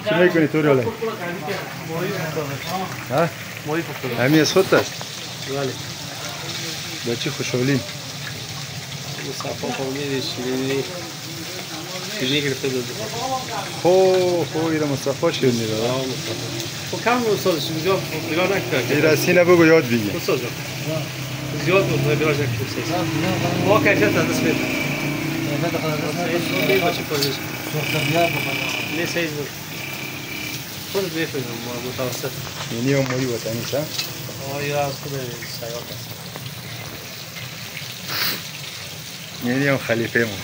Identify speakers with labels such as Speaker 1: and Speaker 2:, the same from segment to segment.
Speaker 1: چی میکنی تو روله؟ ها؟ همین از خودت است؟
Speaker 2: بله.
Speaker 1: با چی خوشحالیم؟
Speaker 2: مصطفی فهمیدی شیرینی گرفته بود.
Speaker 1: ایره مصطفی شیرینی داد.
Speaker 2: خب کم استادش اینجا بگاه نکرد.
Speaker 1: ایره سینه بگو یاد بگی.
Speaker 2: استاد جان. زیاد بود بگاه نکرد. با کشت از دست بید. با چی کنیش؟ نه سیز بود. خودت بفهمم متوسط.
Speaker 1: یعنی اون موی وطنی است؟
Speaker 2: آیا از خود سیار است.
Speaker 1: یعنی اون خلیفه مون.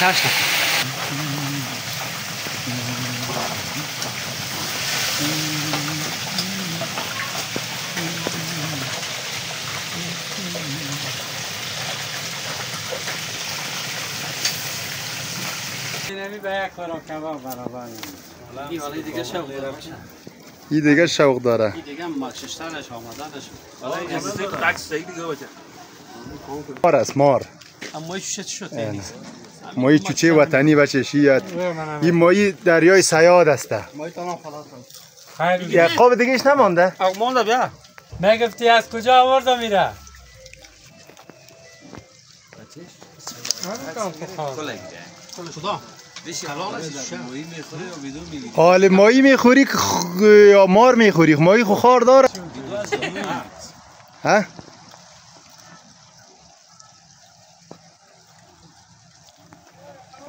Speaker 2: چشم.
Speaker 1: این دیگه شوق داره.
Speaker 2: این دیگه ماکشتنش آمدنش. حالا این از عکس دیگه باشه.
Speaker 1: مار است مار.
Speaker 2: ماهی چوچه چی شد؟
Speaker 1: ماهی چوچه وطنی بچه شیعت. این ماهی دریای سیاد است.
Speaker 2: ماهی تمام خلاص.
Speaker 1: یعقوب دیگهش نمانده؟
Speaker 2: مانده بیا.
Speaker 3: نگفتی از کجا آورده میره؟
Speaker 1: حال ماهی میخوری یا مار میخوری؟ ماهی خو خار داره؟ ها؟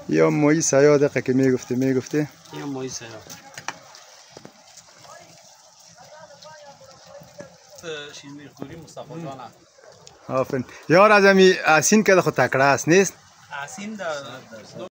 Speaker 1: یا ماهی سیاده که میگفته؟
Speaker 2: یا ماهی سیاد. شیرینی خوری مصطفی جان.
Speaker 1: آفرین. یار از امی اسین که خود تکړه است نیست؟
Speaker 2: اسین در